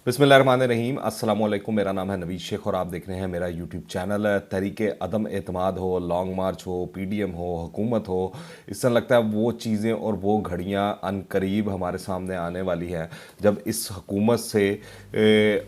बिस्मिल्लाहिर्रहमानिर्रहीम। अस्सलाम वालेकुम। मेरा नाम है नवीद शेख और आप देख रहे हैं मेरा यूट्यूब चैनल। तहरीके अदम एतमाद हो, लॉन्ग मार्च हो, पीडीएम हो, हुकूमत हो, इस तरह लगता है वो चीज़ें और वो घड़ियाँ अनकरीब हमारे सामने आने वाली हैं जब इस हुकूमत से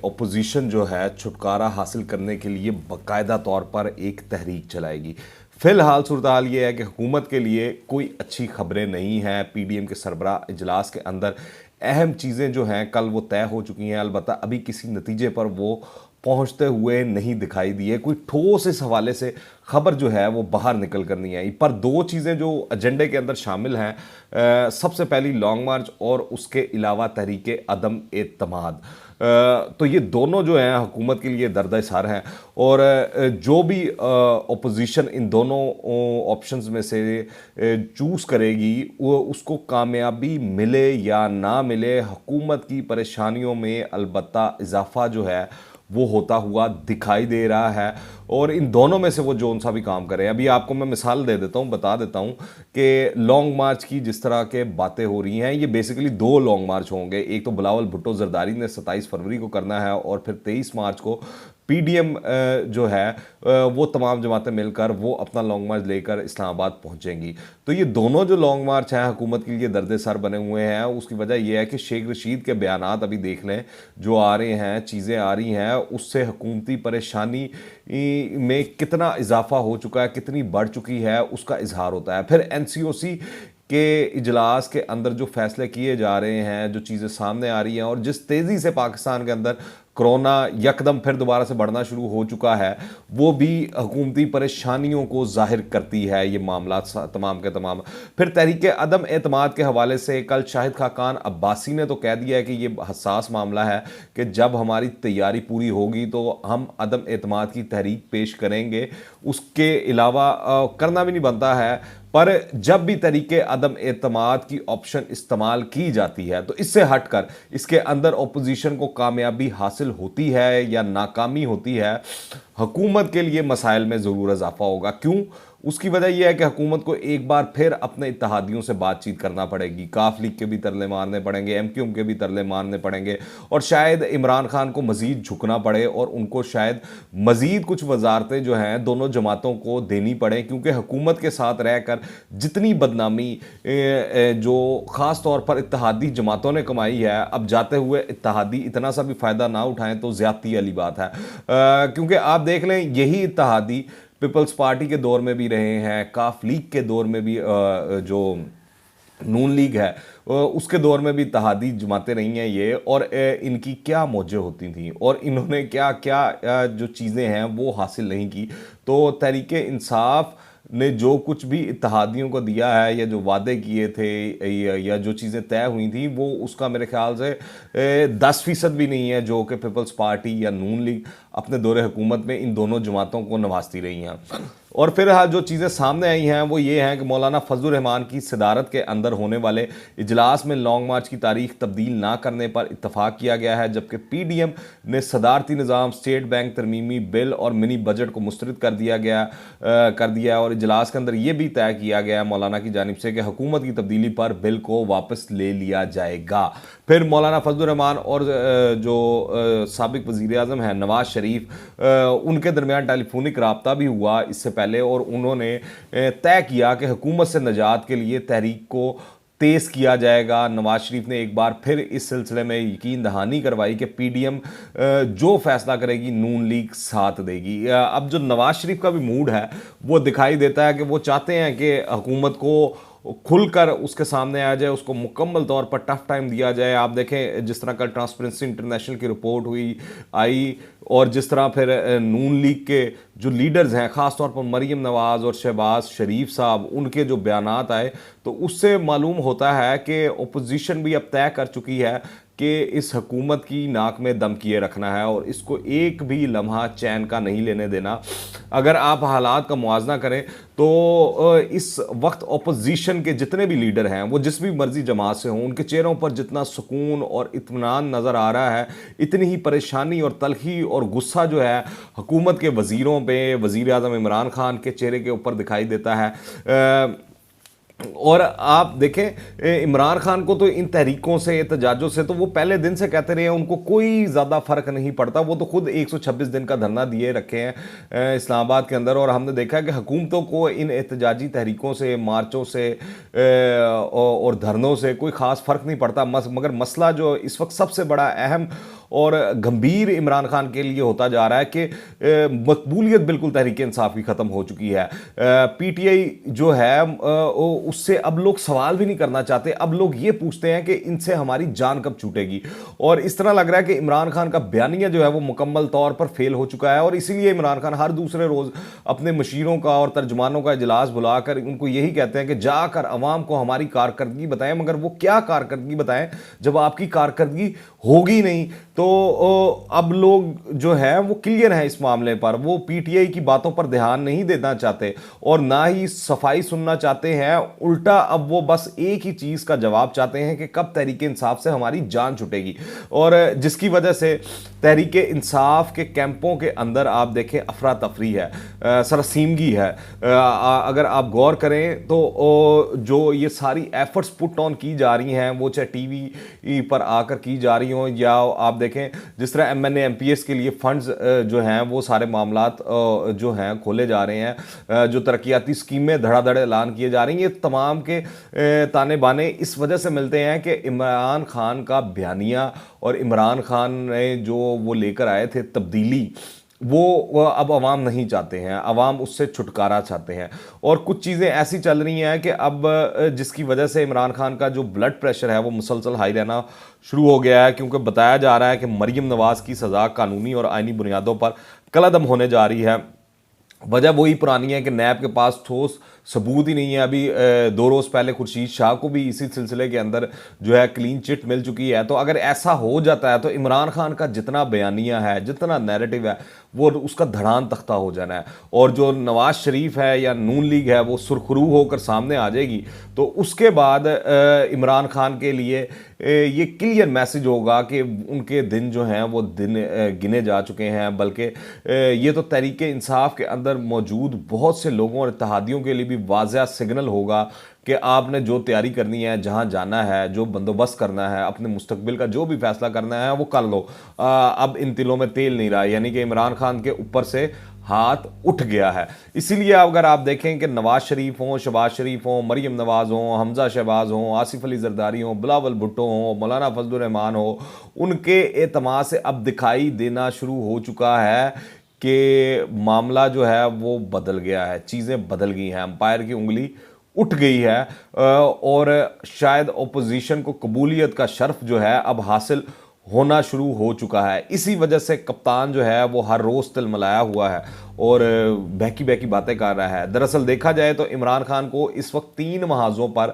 अपोजिशन जो है छुटकारा हासिल करने के लिए बाकायदा तौर पर एक तहरीक चलाएगी। फ़िलहाल सूरत हाल ये है कि हुकूमत के लिए कोई अच्छी खबरें नहीं हैं। पीडीएम के सरबराह इजलास के अंदर अहम चीज़ें जो हैं कल वो तय हो चुकी हैं, अलबत्ता अभी किसी नतीजे पर वो पहुंचते हुए नहीं दिखाई दिए। कोई ठोस इस हवाले से खबर जो है वो बाहर निकल कर नहीं आई। पर दो चीज़ें जो एजेंडे के अंदर शामिल हैं, सबसे पहली लॉन्ग मार्च और उसके अलावा तहरीके अदम एतमाद। तो ये दोनों जो हैं हुकूमत के लिए दर्द सर हैं और जो भी अपोजिशन इन दोनों ऑप्शंस में से चूज़ करेगी वो उसको कामयाबी मिले या ना मिले, हुकूमत की परेशानियों में अलबत्ता इजाफा जो है वो होता हुआ दिखाई दे रहा है। और इन दोनों में से वो जोन सा भी काम करे। अभी आपको मैं मिसाल दे देता हूँ, बता देता हूँ कि लॉन्ग मार्च की जिस तरह के बातें हो रही हैं, ये बेसिकली दो लॉन्ग मार्च होंगे। एक तो बिलावल भुट्टो जरदारी ने 27 फरवरी को करना है और फिर 23 मार्च को पीडीएम जो है वो तमाम जमातें मिलकर वो अपना लॉन्ग मार्च लेकर इस्लामाबाद पहुंचेंगी। तो ये दोनों जो लॉन्ग मार्च हैं हुकूमत के लिए दर्द सर बने हुए हैं। उसकी वजह यह है कि शेख रशीद के बयानात अभी देख लें जो आ रहे हैं, चीज़ें आ रही हैं, उससे हुकूमती परेशानी में कितना इजाफा हो चुका है, कितनी बढ़ चुकी है, उसका इजहार होता है। फिर एनसीओसी के इजलास के अंदर जो फैसले किए जा रहे हैं, जो चीज़ें सामने आ रही हैं और जिस तेज़ी से पाकिस्तान के अंदर कोरोना यकदम फिर दोबारा से बढ़ना शुरू हो चुका है, वो भी हुकूमती परेशानियों को जाहिर करती है ये मामला तमाम के तमाम। फिर तहरीक अदम एतमाद के हवाले से कल शाहिद खाकान अब्बासी ने तो कह दिया है कि ये हसास मामला है कि जब हमारी तैयारी पूरी होगी तो हम अदम एतमाद की तहरीक पेश करेंगे। उसके अलावा करना भी नहीं बनता है, पर जब भी तरीके अदम एतमाद की ऑप्शन इस्तेमाल की जाती है तो इससे हटकर इसके अंदर ओपोजिशन को कामयाबी हासिल होती है या नाकामी होती है, हुकूमत के लिए मसाइल में ज़रूर इजाफा होगा। क्यों? उसकी वजह यह है कि हुकूमत को एक बार फिर अपने इत्तेहादियों से बातचीत करना पड़ेगी। काफ लीग के भी तरले मारने पड़ेंगे, एमक्यूएम के भी तरले मारने पड़ेंगे और शायद इमरान खान को मजीद झुकना पड़े और उनको शायद मजीद कुछ वजारतें जो हैं दोनों जमातों को देनी पड़े, क्योंकि हुकूमत के साथ रहकर जितनी बदनामी जो ख़ास तौर पर इत्तेहादी जमातों ने कमाई है, अब जाते हुए इत्तेहादी इतना सा भी फ़ायदा ना उठाएं तो ज़्यादती वाली बात है। क्योंकि आप देख लें यही इत्तेहादी पीपल्स पार्टी के दौर में भी रहे हैं, काफ लीग के दौर में भी जो नून लीग है उसके दौर में भी इत्तेहादी जमातें रही हैं ये, और इनकी क्या मौजें होती थी और इन्होंने क्या क्या जो चीज़ें हैं वो हासिल नहीं की। तो तहरीक इंसाफ ने जो कुछ भी इत्तेहादियों को दिया है या जो वादे किए थे या जो चीज़ें तय हुई थी वो उसका मेरे ख्याल से 10% भी नहीं है जो कि पीपल्स पार्टी या नून लीग अपने दौरे हुकूमत में इन दोनों जमातों को नवाजती रही हैं। और फिर हाँ जो चीज़ें सामने आई हैं वो ये हैं कि मौलाना फजलुर रहमान की सदारत के अंदर होने वाले इजलास में लॉन्ग मार्च की तारीख तब्दील ना करने पर इत्तफाक किया गया है, जबकि पीडीएम ने सदारती निज़ाम, स्टेट बैंक तरमीमी बिल और मिनी बजट को मुस्तरद कर दिया और इजलास के अंदर ये भी तय किया गया है मौलाना की जानिब से कि हुकूमत की तब्दीली पर बिल को वापस ले लिया जाएगा। फिर मौलाना फजलुर रहमान और जो साबिक वज़ीर आज़म हैं नवाज शरीफ, उनके दरमियान टेलीफोनिक रबता भी हुआ इससे पहले और उन्होंने तय किया कि हुकूमत से निजात के लिए तहरीक को तेज़ किया जाएगा। नवाज शरीफ ने एक बार फिर इस सिलसिले में यकीन दहानी करवाई कि पीडीएम जो फैसला करेगी नून लीग साथ देगी। अब जो नवाज शरीफ का भी मूड है वो दिखाई देता है कि वो चाहते हैं कि हुकूमत को खुलकर उसके सामने आ जाए, उसको मुकम्मल तौर पर टफ टाइम दिया जाए। आप देखें जिस तरह कल ट्रांसपेरेंसी इंटरनेशनल की रिपोर्ट आई और जिस तरह फिर नून लीग के जो लीडर्स हैं ख़ास तौर पर मरीम नवाज़ और शहबाज शरीफ साहब, उनके जो बयानात आए तो उससे मालूम होता है कि अपोजिशन भी अब तय कर चुकी है कि इस हुकूमत की नाक में दम किए रखना है और इसको एक भी लम्हा चैन का नहीं लेने देना। अगर आप हालात का मुआवजा करें तो इस वक्त अपोजिशन के जितने भी लीडर हैं वो जिस भी मर्जी जमात से हों, उनके चेहरों पर जितना सुकून और इत्मीनान नज़र आ रहा है, इतनी ही परेशानी और तलखी और गुस्सा जो है हुकूमत के वज़ीरों पे, वज़ीर आज़म इमरान खान के चेहरे के ऊपर दिखाई देता है। और आप देखें इमरान खान को तो इन तहरीकों से एहतजाजों से तो वो पहले दिन से कहते रहे हैं, उनको कोई ज़्यादा फर्क नहीं पड़ता। वो तो खुद 126 दिन का धरना दिए रखे हैं इस्लामाबाद के अंदर, और हमने देखा है कि हुकूमतों को इन एहतजाजी तहरीकों से, मार्चों से और धरनों से कोई ख़ास फ़र्क नहीं पड़ता। मगर मसला जो इस वक्त सबसे बड़ा अहम और गंभीर इमरान खान के लिए होता जा रहा है कि मकबूलियत बिल्कुल तहरीक इंसाफ की ख़त्म हो चुकी है। पीटीआई जो है उससे अब लोग सवाल भी नहीं करना चाहते। अब लोग ये पूछते हैं कि इनसे हमारी जान कब छूटेगी। और इस तरह लग रहा है कि इमरान खान का बयानिया जो है वो मुकम्मल तौर पर फेल हो चुका है, और इसीलिए इमरान खान हर दूसरे रोज़ अपने मशीरों का और तर्जमानों का इजलास बुलाकर उनको यही कहते हैं कि जाकर अवाम को हमारी कारकर्दगी बताएं। मगर वो क्या कारकर्दगी बताएं जब आपकी कारकर्दगी होगी नहीं। तो अब लोग जो है वो क्लियर है इस मामले पर, वो पीटीआई की बातों पर ध्यान नहीं देना चाहते और ना ही सफाई सुनना चाहते हैं। उल्टा अब वो बस एक ही चीज का जवाब चाहते हैं कि कब तहरीक इंसाफ से हमारी जान छुटेगी। और जिसकी वजह से तहरीक इंसाफ के कैंपों के अंदर आप देखें अफरा तफरी है, सरसीमगी है। अगर आप गौर करें तो जो ये सारी एफर्ट्स पुट ऑन की जा रही हैं, वो चाहे टीवी पर आकर की जा रही हों, या आप देखें जिस तरह एमएनए एमपीएस के लिए फंड्स जो हैं वो सारे मामलात जो हैं खोले जा रहे हैं, जो तरक्याती स्कीमें धड़ाधड़ ऐलान किए जा रही हैं, ये तमाम के ताने बाने इस वजह से मिलते हैं कि इमरान खान का बयानिया और इमरान खान ने जो वो लेकर आए थे तब्दीली, वो अब अवाम नहीं चाहते हैं। अवाम उससे छुटकारा चाहते हैं, और कुछ चीज़ें ऐसी चल रही हैं कि अब जिसकी वजह से इमरान खान का जो ब्लड प्रेशर है वो मुसलसल हाई रहना शुरू हो गया है, क्योंकि बताया जा रहा है कि मरीम नवाज़ की सज़ा कानूनी और आइनी बुनियादों पर कलअदम होने जा रही है। वजह वही पुरानी है कि नैब के पास ठोस सबूत ही नहीं है। अभी 2 रोज़ पहले खुर्शीद शाह को भी इसी सिलसिले के अंदर जो है क्लीन चिट मिल चुकी है। तो अगर ऐसा हो जाता है तो इमरान खान का जितना बयानिया है, जितना नैरेटिव है, वो उसका धड़ान तख्ता हो जाना है, और जो नवाज शरीफ है या नून लीग है वो सुरखरू होकर सामने आ जाएगी। तो उसके बाद इमरान खान के लिए ये क्लियर मैसेज होगा कि उनके दिन जो हैं वो दिन गिने जा चुके हैं। बल्कि ये तो तहरीक इंसाफ के अंदर मौजूद बहुत से लोगों और इत्तेहादियों के लिए भी वाज़ेह सिग्नल होगा कि आपने जो तैयारी करनी है, जहां जाना है, जो बंदोबस्त करना है, अपने मुस्तकबिल का जो भी फैसला करना है वो कर लो। अब इन तिलों में तेल नहीं रहा, यानी कि इमरान खान के ऊपर से हाथ उठ गया है। इसीलिए अगर आप देखें कि नवाज शरीफ हों, शहबाज शरीफ हों, मरीम नवाज हों, हमजा शहबाज हों, आसिफ अली जरदारी हों, बिलावल भुट्टो हों, मौलाना फजलुर रहमान हो, उनके एतमाद से अब दिखाई देना शुरू हो चुका है कि मामला जो है वो बदल गया है, चीज़ें बदल गई हैं, अंपायर की उंगली उठ गई है, और शायद ओपोजिशन को कबूलियत का शर्फ जो है अब हासिल होना शुरू हो चुका है। इसी वजह से कप्तान जो है वो हर रोज़ तिलमिलाया हुआ है और बहकी बहकी बातें कर रहा है। दरअसल देखा जाए तो इमरान खान को इस वक्त 3 महाजों पर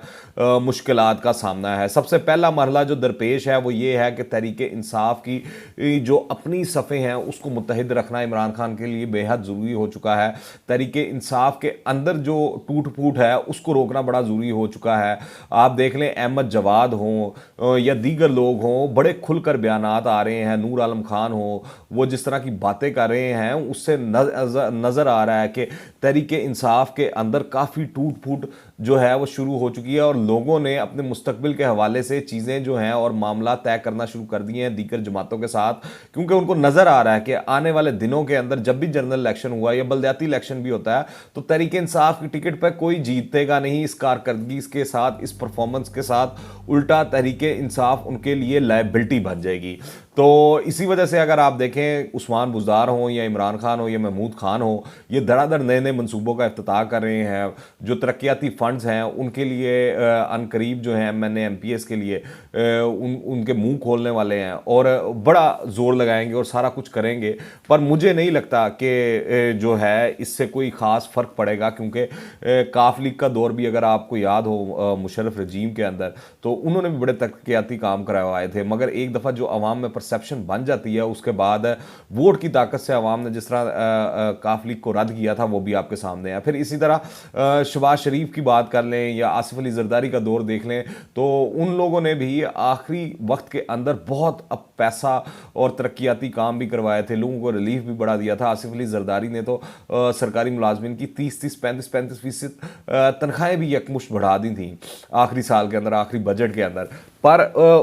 मुश्किलात का सामना है। सबसे पहला मरहला जो दरपेश है वो ये है कि तहरीक इंसाफ की जो अपनी सफ़े हैं उसको मुत्तहिद रखना इमरान खान के लिए बेहद ज़रूरी हो चुका है। तहरीक इंसाफ के अंदर जो टूट फूट है उसको रोकना बड़ा ज़रूरी हो चुका है। आप देख लें अहमद जवाद हों या दीगर लोग हों, बड़े खुलकर बयानात आ रहे हैं। नूर आलम खान हो, वो जिस तरह की बातें कर रहे हैं उससे नज़र आ रहा है कि तहरीक इंसाफ के अंदर काफ़ी टूट फूट जो है वो शुरू हो चुकी है, और लोगों ने अपने मुस्तकबिल के हवाले से चीज़ें जो हैं और मामला तय करना शुरू कर दिए हैं दीगर जमातों के साथ, क्योंकि उनको नज़र आ रहा है कि आने वाले दिनों के अंदर जब भी जनरल इलेक्शन हुआ या बलदियाती इलेक्शन भी होता है तो तहरीक इंसाफ की टिकट पर कोई जीतेगा नहीं इस कारकर्दगी के साथ, इस परफॉर्मेंस के साथ। उल्टा तहरीक इंसाफ उनके लिए लायबिलिटी बन जाएगी। तो इसी वजह से अगर आप देखें उस्मान बुज़दार हों या इमरान खान हो या महमूद खान हो, ये धड़ाधड़ नए नए मनसूबों का इफ्तिताह कर रहे हैं। जो तरक्याती फ़ंड्स हैं उनके लिए अनकरीब जो है मैंने एमपीएस के लिए उनके मुंह खोलने वाले हैं और बड़ा ज़ोर लगाएंगे और सारा कुछ करेंगे। पर मुझे नहीं लगता कि जो है इससे कोई ख़ास फ़र्क पड़ेगा, क्योंकि काफ लीग का दौर भी अगर आपको याद हो मुशर्रफ रजीम के अंदर, तो उन्होंने भी बड़े तरक्याती काम करवाए थे। मगर एक दफ़ा जो अवाम में परसेप्शन बन जाती है उसके बाद वोट की ताकत से अवाम ने जिस तरह काफ लीग को रद्द किया था वो भी आपके सामने है। फिर इसी तरह शहबाज शरीफ की बात कर लें या आसिफ अली जरदारी का दौर देख लें, तो उन लोगों ने भी आखिरी वक्त के अंदर बहुत अब पैसा और तरक्याती काम भी करवाए थे, लोगों को रिलीफ भी बढ़ा दिया था। आसिफ अली जरदारी ने तो सरकारी मुलाजमिन की 30-30, 35-35% तनख्वाहें भी यकमुश्त बढ़ा दी थी आखिरी साल के अंदर, आखिरी बजट के अंदर। पर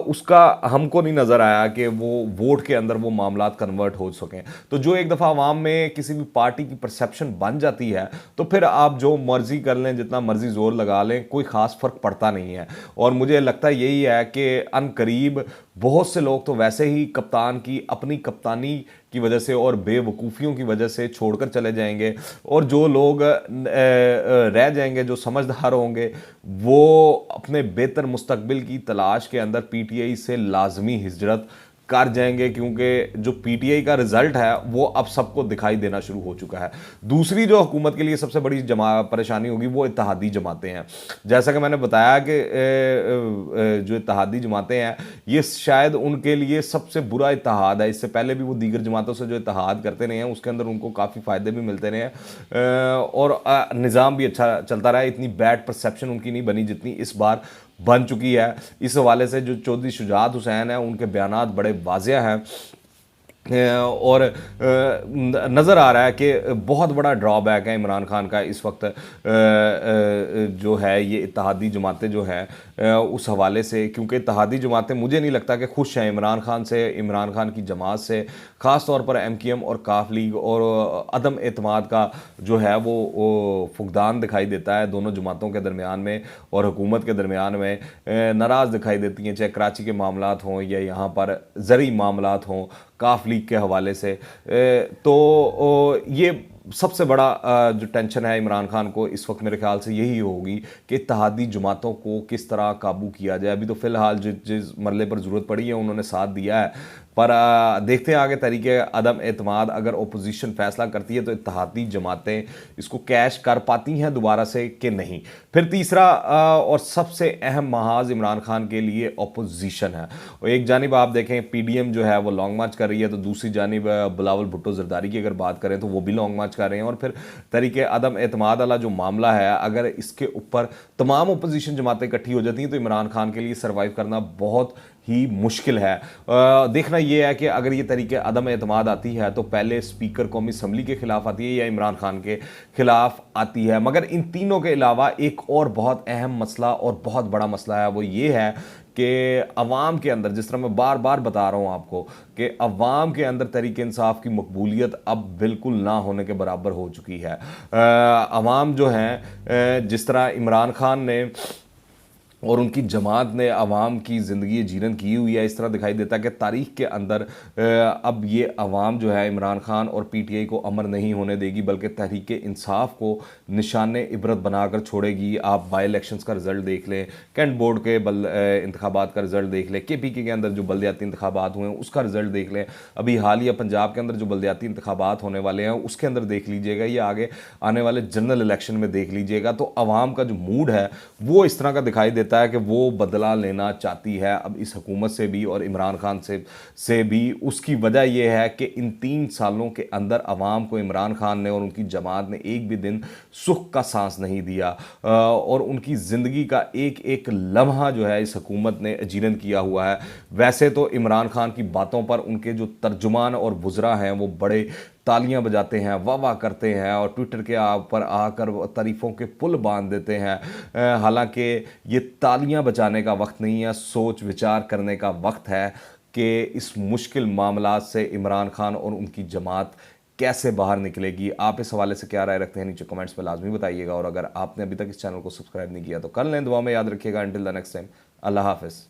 उसका हमको नहीं नज़र आया कि वो वोट के अंदर वो मामलात कन्वर्ट हो सकें। तो जो एक दफ़ा अवाम में किसी भी पार्टी की परसेप्शन बन जाती है तो फिर आप जो मर्जी कर लें, जितना मर्जी जोर लगा लें, कोई ख़ास फ़र्क पड़ता नहीं है। और मुझे लगता है यही है कि अनकरीब बहुत से लोग तो वैसे ही कप्तान की अपनी कप्तानी की वजह से और बेवकूफ़ियों की वजह से छोड़कर चले जाएंगे, और जो लोग रह जाएंगे, जो समझदार होंगे, वो अपने बेहतर मुस्तकबिल की तलाश के अंदर पीटीआई से लाजमी हिजरत कर जाएंगे, क्योंकि जो पीटीआई का रिजल्ट है वो अब सबको दिखाई देना शुरू हो चुका है। दूसरी जो हुकूमत के लिए सबसे बड़ी परेशानी होगी वो इत्तेहादी जमातें हैं। जैसा कि मैंने बताया कि जो इत्तेहादी जमातें हैं ये शायद उनके लिए सबसे बुरा इत्तेहाद है। इससे पहले भी वो दीगर जमातों से जो इत्तेहाद करते रहे हैं उसके अंदर उनको काफ़ी फ़ायदे भी मिलते रहे हैं और निज़ाम भी अच्छा चलता रहा है। इतनी बैड परसेप्शन उनकी नहीं बनी जितनी इस बार बन चुकी है। इस हवाले से जो चौधरी शुजात हुसैन है उनके बयानात बड़े वाज़ेह हैं और नज़र आ रहा है कि बहुत बड़ा ड्रॉबैक है इमरान खान का इस वक्त जो है ये इत्तेहादी जमातें जो हैं उस हवाले से, क्योंकि इत्तेहादी जमातें मुझे नहीं लगता कि खुश हैं इमरान खान से, इमरान खान की जमात से। ख़ास तौर पर MKM और काफ लीग और अदम एतमाद का जो है वो फुकदान दिखाई देता है दोनों जमातों के दरमियान में और हुकूमत के दरमियान में। नाराज़ दिखाई देती हैं, चाहे कराची के मामलात हों या यहाँ पर ज़री मामलात हों काफ लीग के हवाले से। तो ये सबसे बड़ा जो टेंशन है इमरान खान को इस वक्त मेरे ख्याल से यही होगी कि इत्तेहादी जमातों को किस तरह काबू किया जाए। अभी तो फ़िलहाल जिस मरले पर ज़रूरत पड़ी है उन्होंने साथ दिया है, पर देखते हैं आगे तरीके अदम एतमाद अगर ओपोजिशन फैसला करती है तो इत्तेहादी जमातें इसको कैश कर पाती हैं दोबारा से कि नहीं। फिर तीसरा और सबसे अहम महाज इमरान खान के लिए ओपोजिशन है। और एक जानिब आप देखें PDM जो है वो लॉन्ग मार्च कर रही है, तो दूसरी जानिब बिलावल भुट्टो जरदारी की अगर बात करें तो वो भी लॉन्ग मार्च कर रहे हैं। और फिर तरीके अदम एतमाद वाला जो मामला है अगर इसके ऊपर तमाम ओपोजिशन जमातें इकट्ठी हो जाती हैं तो इमरान खान के लिए सर्वाइव करना बहुत ही मुश्किल है। देखना यह है कि अगर ये तरीके अदम एतमाद आती है तो पहले स्पीकर कौमी असम्बली के खिलाफ आती है या इमरान खान के खिलाफ आती है। मगर इन तीनों के अलावा एक और बहुत अहम मसला और बहुत बड़ा मसला है, वो ये है कि अवाम के अंदर, जिस तरह मैं बार बार बता रहा हूँ आपको कि अवाम के अंदर तहरीक इंसाफ की मकबूलियत अब बिल्कुल ना होने के बराबर हो चुकी है। अवाम जो हैं जिस तरह इमरान खान ने और उनकी जमात ने अवाम की ज़िंदगी जीरन की हुई है, इस तरह दिखाई देता है कि तारीख़ के अंदर अब ये अवाम जो है इमरान खान और PTI को अमर नहीं होने देगी, बल्कि तहरीक इंसाफ को निशान इबरत बनाकर छोड़ेगी। आप बाई इलेक्शंस का रिज़ल्ट देख लें, कैंट बोर्ड के इंतखाबात का रिज़ल्ट देख लें, KPK के अंदर जो बल्दियाती इंतखाबात हुए हैं उसका रिज़ल्ट देख लें, अभी हालिया पंजाब के अंदर जो बल्दियाती इंतखाबात होने वाले हैं उसके अंदर देख लीजिएगा, या आगे आने वाले जनरल इलेक्शन में देख लीजिएगा। तो अवाम का जो मूड है वो इस तरह का दिखाई देता है कि वो बदला लेना चाहती है अब इस हुकूमत से भी और इमरान खान से भी। उसकी वजह यह है कि इन 3 सालों के अंदर अवाम को इमरान खान ने और उनकी जमात ने एक भी दिन सुख का सांस नहीं दिया और उनकी ज़िंदगी का एक एक लम्हा जो है इस हुकूमत ने अजीरन किया हुआ है। वैसे तो इमरान खान की बातों पर उनके जो तर्जुमान और वुज़रा हैं वो बड़े तालियां बजाते हैं, वाह वाह करते हैं और ट्विटर के पर आकर तारीफ़ों के पुल बांध देते हैं। हालांकि ये तालियां बजाने का वक्त नहीं है, सोच विचार करने का वक्त है कि इस मुश्किल मामला से इमरान खान और उनकी जमात कैसे बाहर निकलेगी। आप इस हवाले से क्या राय रखते हैं नीचे कमेंट्स में लाजमी बताइएगा, और अगर आपने अभी तक इस चैनल को सब्सक्राइब नहीं किया तो कर लें। दुआ में याद रखिएगा। अंटिल द नेक्स्ट टाइम, अल्लाह हाफ़िज़।